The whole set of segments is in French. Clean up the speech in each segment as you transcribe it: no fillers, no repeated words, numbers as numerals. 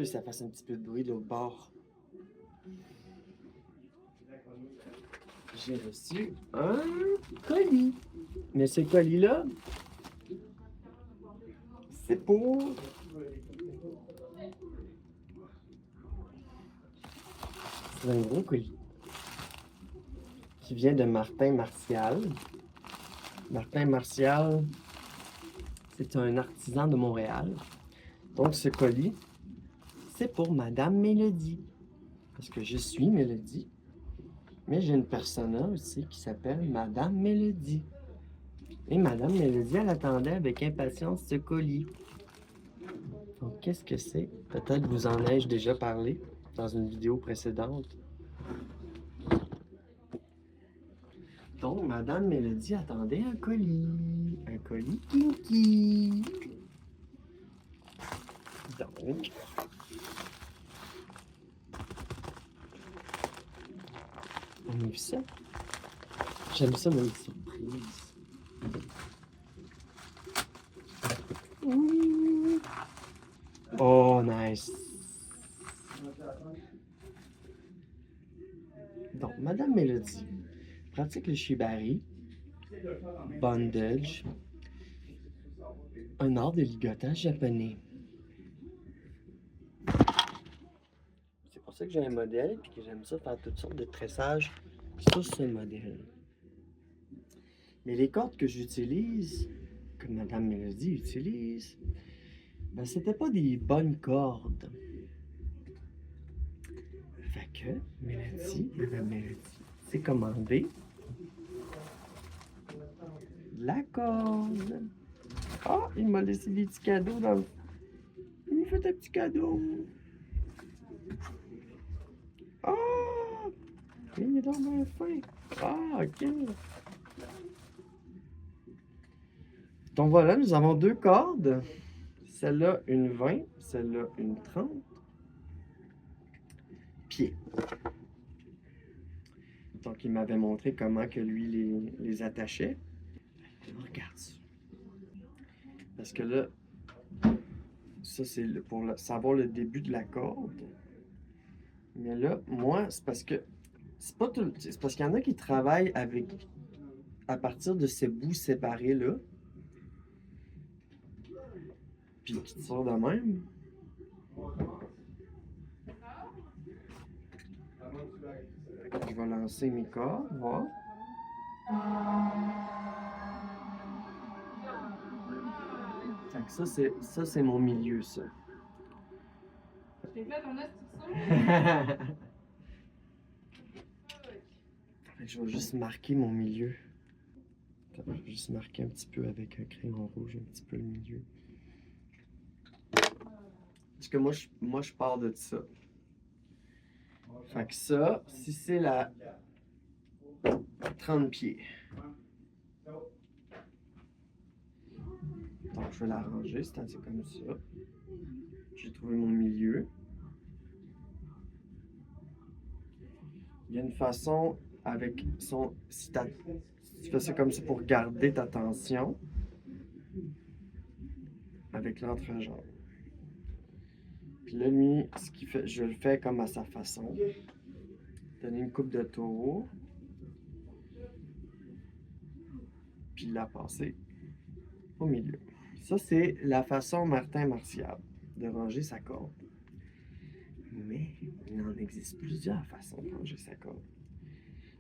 que ça fasse un petit peu de bruit de l'autre bord. J'ai reçu un colis. Mais ce colis-là, c'est pour... C'est un gros colis qui vient de Martin Martial. Martin Martial, c'est un artisan de Montréal. Donc ce colis, c'est pour Madame Mélodie. Parce que je suis Mélodie. Mais j'ai une persona aussi qui s'appelle Madame Mélodie. Et Madame Mélodie, elle attendait avec impatience ce colis. Donc, qu'est-ce que c'est? Peut-être vous en ai-je déjà parlé dans une vidéo précédente. Donc, Madame Mélodie attendait un colis. Un colis kinky. Donc... on ouvre ça. J'aime ça, même surprise. Oh, nice. Donc, Madame Mélodie pratique le shibari, bondage, un art de ligotage japonais. C'est pour ça que j'ai un modèle et que j'aime ça faire toutes sortes de tressages sur ce modèle. Mais les cordes que j'utilise, que Madame Mélodie utilise, ben c'était pas des bonnes cordes. Fait que Madame Mélodie, s'est commandé la corde. Ah, il m'a laissé des petits cadeaux dans le... Il m'a fait un petit cadeau. Ah! Il est dans ma fin. Ah, ok. Donc voilà, nous avons deux cordes. Celle-là, une 20. Celle-là, une 30. Pieds. Donc, il m'avait montré comment que lui les attachait. Regarde ça. Parce que là, ça, c'est pour savoir le début de la corde. Mais là, moi, c'est parce que... C'est pas tout... C'est parce qu'il y en a qui travaillent avec... à partir de ces bouts séparés-là. Puis qui tirent de même. Je vais lancer mes cordes, voir. Fait que ça, c'est mon milieu, ça. Je t'ai fait ton astuce. Fait que je vais juste marquer mon milieu. Je vais juste marquer un petit peu avec un crayon rouge, un petit peu le milieu. Parce que moi, je pars de ça. Fait que ça, si c'est la 30 pieds. Donc, je vais la ranger, c'est-à-dire comme ça. J'ai trouvé mon milieu. Il y a une façon avec son... Si tu fais ça comme ça pour garder ta tension. Avec l'entrejambe. Puis là, lui, ce qu'il fait, je le fais comme à sa façon. Donner une coupe de tour. Puis la passer au milieu. Ça, c'est la façon Martin Martial de ranger sa corde. Mais il en existe plusieurs façons de ranger sa corde.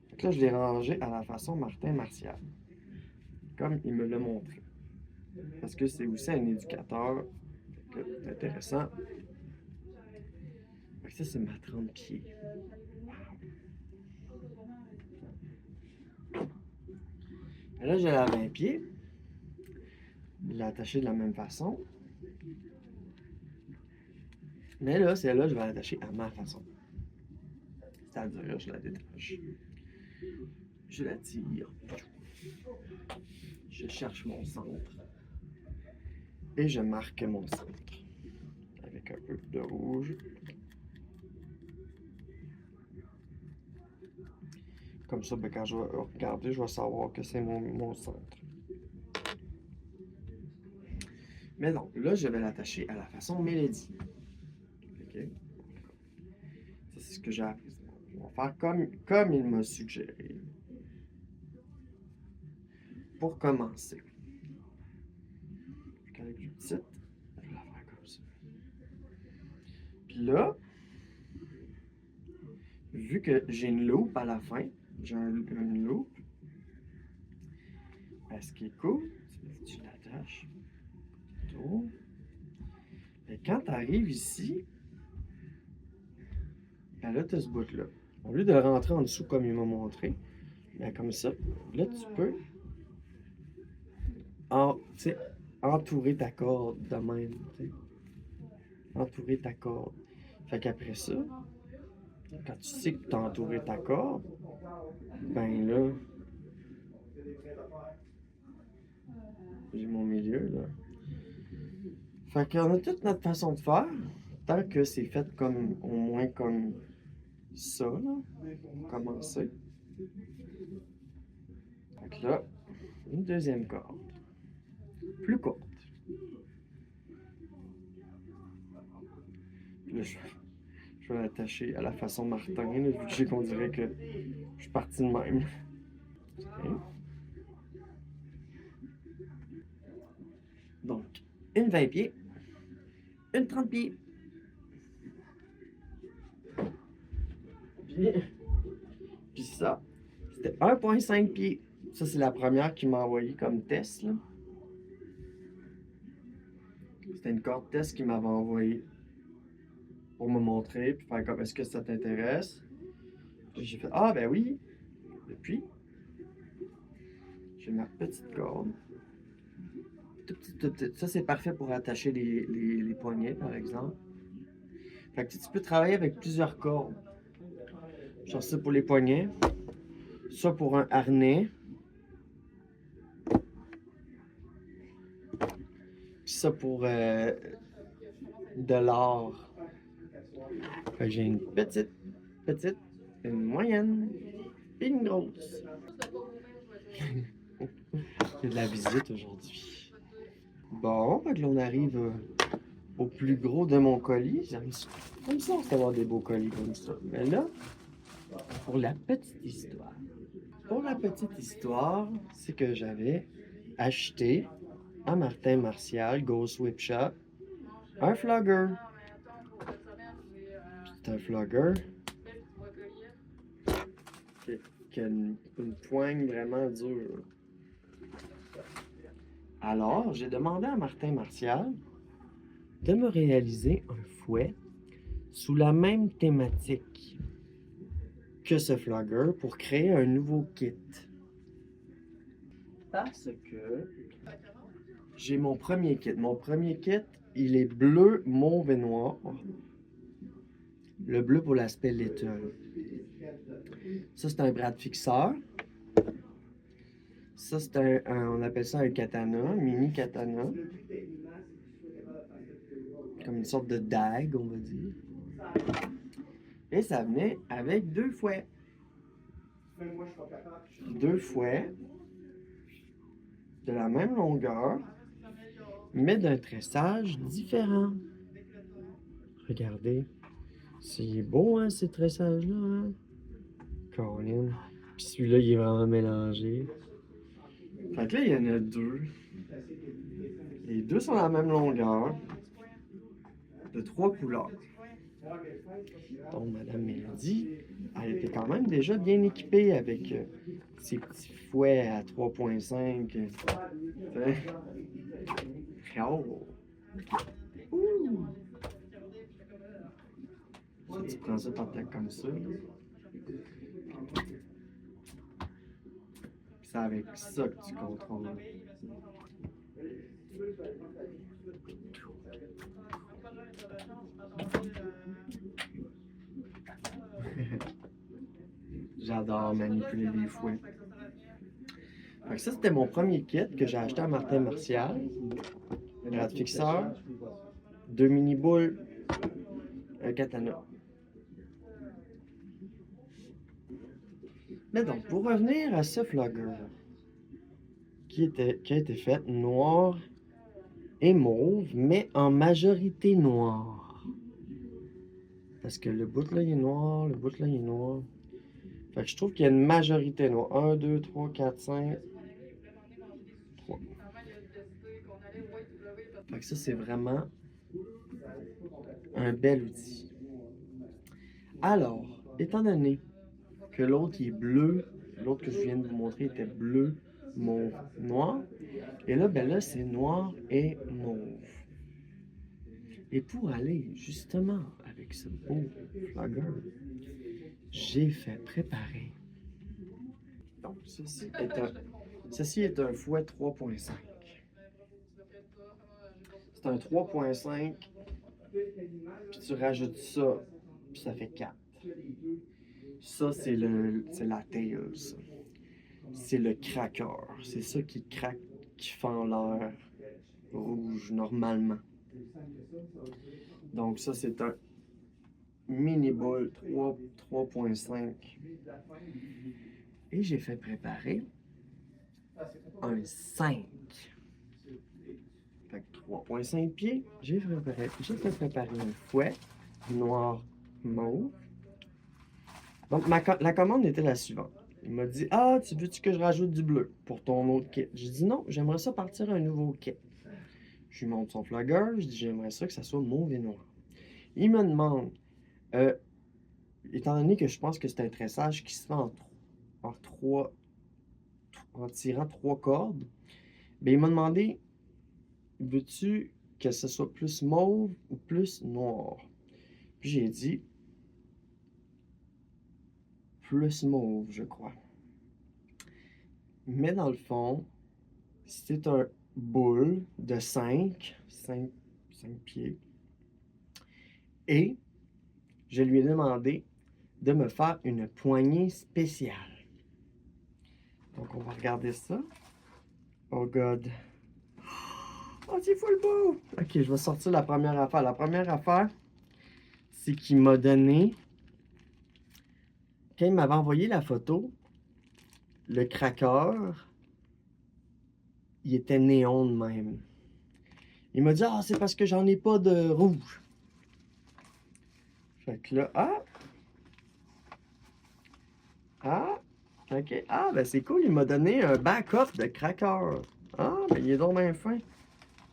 Donc là, je l'ai rangé à la façon Martin Martial. Comme il me l'a montré. Parce que c'est aussi un éducateur. C'est intéressant. Donc ça, c'est ma 30 pieds. Et là, j'ai la 20 pieds. Je l'ai attachée de la même façon. Mais là, celle-là, je vais l'attacher à ma façon. C'est-à-dire, je la détache. Je la tire. Je cherche mon centre. Et je marque mon centre. Avec un peu de rouge. Comme ça, ben, quand je vais regarder, je vais savoir que c'est mon centre. Mais non, là, je vais l'attacher à la façon Mélodie. OK? Ça, c'est ce que j'ai appris. On va faire comme il m'a suggéré. Pour commencer. Avec le titre, je vais la faire comme ça. Puis là, vu que j'ai une loupe à la fin, j'ai une loupe, ben, ce qui est cool, c'est que tu l'attaches. Et quand tu arrives ici, ben là, tu as ce bout-là. Au lieu de le rentrer en dessous comme il m'a montré, ben comme ça, là, tu peux entourer ta corde de même. T'sais. Entourer ta corde. Fait qu'après ça, quand tu sais que tu as entouré ta corde, ben là, j'ai mon milieu là. Fait qu'on a toute notre façon de faire, tant que c'est fait comme, au moins comme ça, là, pour commencer. Fait que là, une deuxième corde, plus courte. Puis là, je vais l'attacher à la façon Martin, là, vu que j'ai qu'on dirait que je suis parti de même. Okay. Donc, une 20 pieds, une 30 pieds. Puis ça, c'était 1,5 pieds. Ça, c'est la première qu'il m'a envoyé comme test. Là. C'était une corde test qu'il m'avait envoyé pour me montrer, puis faire comme est-ce que ça t'intéresse. Puis j'ai fait ah, ben oui. Et puis, j'ai ma petite corde. Tout petit. Ça, c'est parfait pour attacher les poignets, par exemple. Fait que tu peux travailler avec plusieurs cordes. Genre ça pour les poignets. Ça pour un harnais. Puis ça pour de l'or. Fait que j'ai une petite, une moyenne, et une grosse. Il y a de la visite aujourd'hui. Bon, fait que là on arrive au plus gros de mon colis. J'aime ça d'avoir des beaux colis comme ça. Mais là, pour la petite histoire. Pour la petite histoire, c'est que j'avais acheté à Martin Martial, Ghost Whip Shop, un flogger. C'est un flogger qui a une poigne vraiment dure. Alors, j'ai demandé à Martin Martial de me réaliser un fouet sous la même thématique que ce flogger pour créer un nouveau kit. Parce que j'ai mon premier kit. Mon premier kit, il est bleu, mauve et noir. Le bleu pour l'aspect laiteux. Ça, c'est un bras de fixeur. Ça, c'est on appelle ça un katana, un mini katana. Comme une sorte de dague, on va dire. Et ça venait avec 2 fouets. 2 fouets de la même longueur, mais d'un tressage différent. Regardez. C'est beau, hein, ces tressages-là, hein? Colin. Puis celui-là, il est vraiment mélangé. Fait que là, il y en a 2. Les 2 sont la même longueur, de 3 couleurs. Donc, Madame Mélodie, elle était quand même déjà bien équipée avec ses petits fouets à 3,5. Oh! Ouh! Ça, tu prends ça, t'en comme ça. C'est avec ça que tu contrôles. J'adore manipuler les fouets. Fait que ça, c'était mon premier kit que j'ai acheté à Martin Martial. Un bras de fixeur, 2 mini-boules, un katana. Mais donc, pour revenir à ce flogger qui a été fait noir et mauve, mais en majorité noir. Parce que le bout là, il est noir, le bout là, il est noir. Fait que je trouve qu'il y a une majorité noire. 1, 2, 3, 4, 5, 3. Fait que ça, c'est vraiment un bel outil. Alors, étant donné que l'autre il est bleu, l'autre que je viens de vous montrer était bleu, mauve, noir, et là, ben là, c'est noir et mauve. Et pour aller justement avec ce beau flogger, j'ai fait préparer. Donc, ceci est un fouet 3.5. C'est un 3.5, puis tu rajoutes ça, puis ça fait 4. Ça, c'est la tail, ça. C'est le craqueur. C'est ça qui craque, qui fend l'air rouge normalement. Donc ça, c'est un mini bull 3.5. Et j'ai fait préparer un 5. Fait que 3.5 pieds, j'ai fait préparer un fouet noir mauve. Donc la commande était la suivante. Il m'a dit: ah, tu veux-tu que je rajoute du bleu pour ton autre kit? J'ai dit non, j'aimerais ça partir un nouveau kit. Je lui montre son flogger, je dis j'aimerais ça que ça soit mauve et noir. Il me demande, étant donné que je pense que c'est un tressage qui se fait en tirant 3 cordes, ben il m'a demandé: veux-tu que ce soit plus mauve ou plus noir? Puis j'ai dit plus mauve, je crois. Mais dans le fond, c'est un boule de 5 pieds. Et je lui ai demandé de me faire une poignée spéciale. Donc, on va regarder ça. Oh God. Oh, c'est full beau! Ok, je vais sortir la première affaire. La première affaire, c'est qu'il m'a donné... Quand il m'avait envoyé la photo, le craqueur, il était néon de même. Il m'a dit: ah, c'est parce que j'en ai pas de rouge. Fait que là, ok. Ah, ben c'est cool, il m'a donné un backup de craqueur. Ah, ben il est donc bien fin.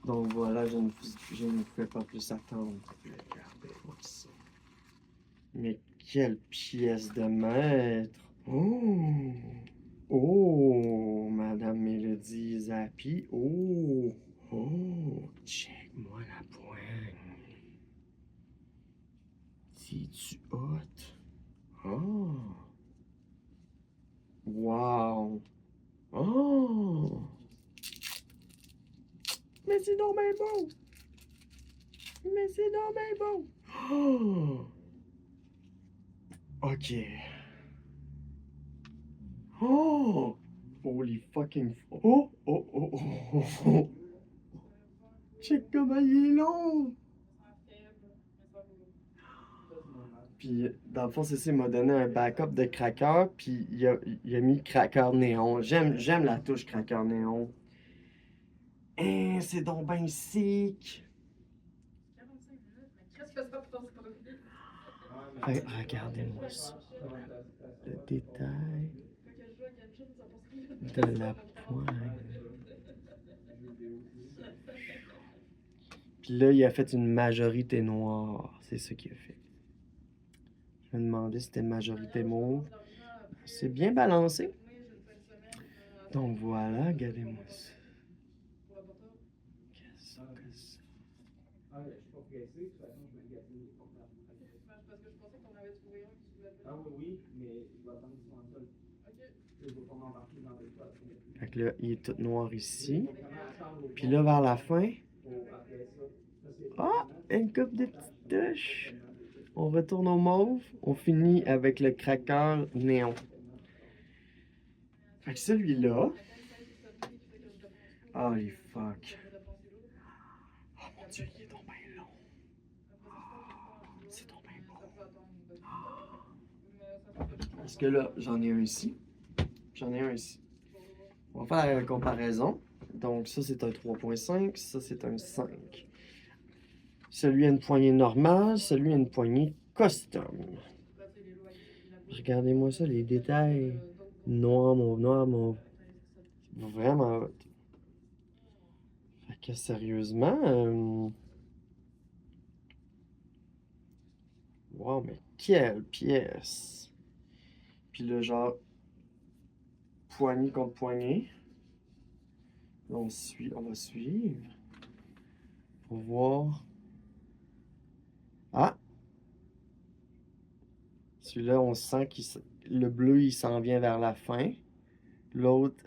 Donc voilà, je ne fais pas plus attendre. Regardez-moi ça. Mais quelle pièce de maître! Oh! Oh! Madame Mélodie Zappi. Oh! Oh! Check-moi la poigne. C'est-tu hot? Oh! Wow! Oh! Mais c'est donc bien beau! Mais c'est donc bien beau! Oh! Ok. Oh! Holy fucking... Oh! Oh! Oh! Oh! Oh! Oh! Check comment il est long! Puis, dans le fond, c'est ça, il m'a donné un backup de cracker, puis il a mis cracker néon. J'aime la touche cracker néon. Hein, c'est donc ben sick! Regardez-moi ça. Le détail de la poigne. Puis là, il a fait une majorité noire. C'est ça qu'il a fait. Je me demandais si c'était une majorité mauve. C'est bien balancé. Donc voilà, regardez-moi ça. Qu'est-ce que c'est? Fait que là, il est tout noir ici. Puis là, vers la fin, une coupe de petites touches. On retourne au mauve. On finit avec le craqueur néon. Fait que celui-là... Oh, les fuck. Oh mon Dieu, il est donc bien long. Oh, c'est donc bien beau. Parce que là, j'en ai un ici. J'en ai un ici. On va faire la comparaison. Donc ça, c'est un 3.5. Ça, c'est un 5. Celui a une poignée normale. Celui a une poignée custom. Regardez-moi ça, les détails. Noir, mauve. Vraiment hot. Fait que sérieusement, wow, mais quelle pièce! Puis le genre, poignée contre poignée. Là, on va suivre. Pour voir. Ah! Celui-là, on sent que le bleu, il s'en vient vers la fin. L'autre...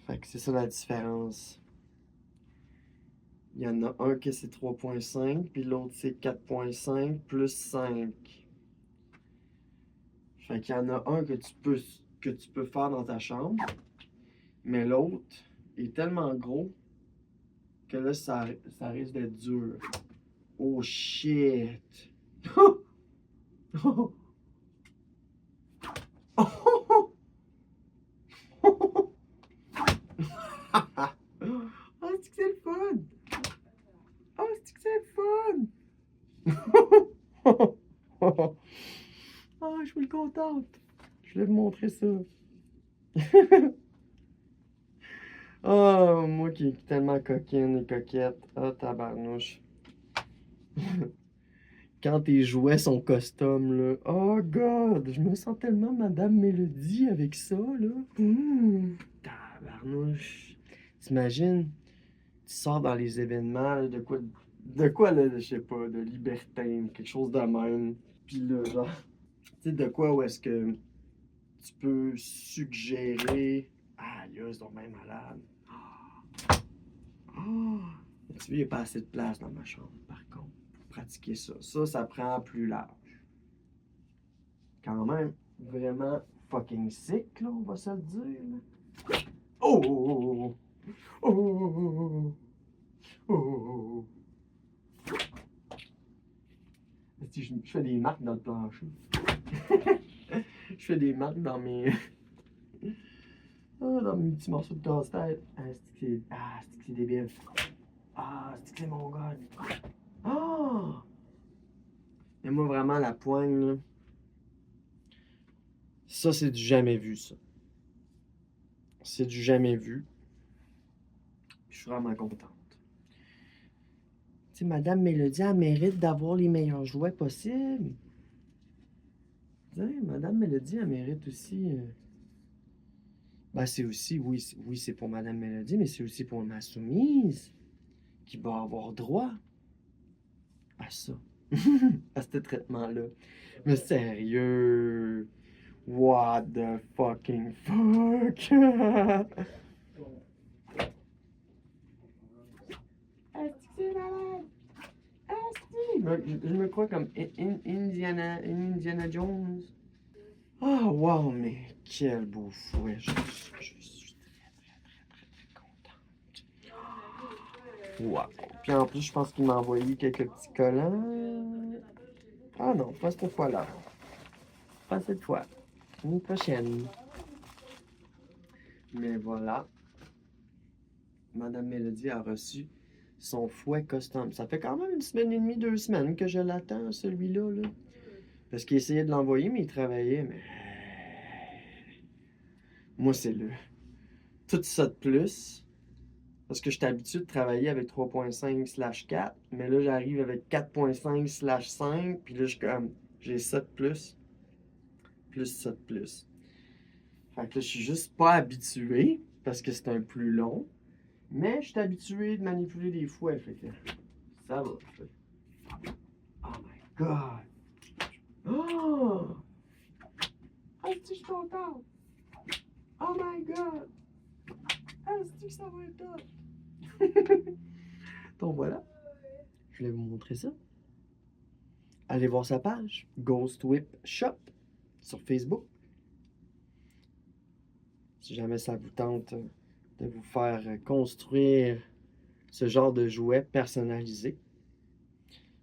Fait que c'est ça la différence. Il y en a un que c'est 3.5, puis l'autre c'est 4.5 plus 5. Fait qu'il y en a un que tu peux faire dans ta chambre, mais l'autre est tellement gros que là, ça risque d'être dur. Oh shit! Ah, c'est que c'est le fun! Ah, c'est que c'est le fun! Ah, je suis contente! Je voulais vous montrer ça. Oh, moi qui est tellement coquine et coquette. Ah, tabarnouche. Quand tes jouets sont custom, là. Oh, God! Je me sens tellement Madame Mélodie avec ça, là. Tabarnouche. T'imagines, tu sors dans les événements, là, de quoi, là, je sais pas, de libertin, quelque chose de même. Puis là, genre, tu sais, de quoi où est-ce que tu peux suggérer. Ah, là, c'est donc bien malade. Oh, tu vois, il n'y a pas assez de place dans ma chambre, par contre, pour pratiquer ça. Ça prend plus large. Quand même, vraiment fucking sick, là, on va se le dire. Là. Oh! Oh! Oh! Je fais des marques dans le plancher. Je fais des marques dans mes... dans mes petits morceaux de casse-tête. C'est débile. Ah, c'est mon gars. Ah! Mais moi, vraiment, la poigne, là, ça, c'est du jamais vu, ça. C'est du jamais vu. Je suis vraiment contente. Tu sais, Madame Mélodie, elle mérite d'avoir les meilleurs jouets possibles. Tu sais, Madame Mélodie, elle mérite aussi... Ben, c'est aussi, oui, c'est pour Madame Mélodie, mais c'est aussi pour ma soumise, qui va avoir droit à ça. À ce traitement-là. Mais sérieux... What the fucking fuck? Est-ce que c'est malade? Je me crois comme Indiana Jones. Ah, wow, mais quel beau fouet. Je suis très contente. Wow. Puis en plus, je pense qu'il m'a envoyé quelques petits collants. Ah non, pas cette fois-là. Pas cette fois. Une prochaine. Mais voilà. Madame Mélodie a reçu son fouet custom. Ça fait quand même 1 semaine et demie, 2 semaines que je l'attends, celui-là. Là. Parce qu'il essayait de l'envoyer, mais il travaillait. Mais moi, c'est tout ça de plus. Parce que j'étais habitué de travailler avec 3.5/4. Mais là, j'arrive avec 4.5/5. Puis là, j'ai ça de plus. Plus ça de plus. Fait que là, je suis juste pas habitué. Parce que c'est un plus long. Mais je suis habitué de manipuler des fouets. Fait que ça va. Oh my god! Oh! Est-ce que je suis contente? Oh my god! Est-ce que ça va être top? Donc voilà. Je voulais vous montrer ça. Allez voir sa page, Ghost Whip Shop, sur Facebook. Si jamais ça vous tente de vous faire construire ce genre de jouet personnalisé.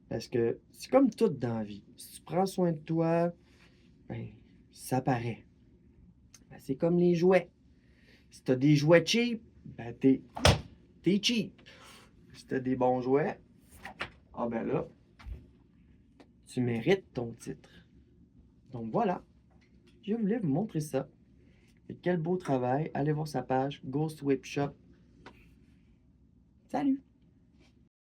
Parce que c'est comme tout dans la vie. Si tu prends soin de toi, ben, ça paraît. Ben, c'est comme les jouets. Si tu as des jouets cheap, ben t'es cheap. Si tu as des bons jouets, ah ben là, Tu mérites ton titre. Donc voilà, je voulais vous montrer ça. Et quel beau travail. Allez voir sa page Ghost Whip Shop. Salut!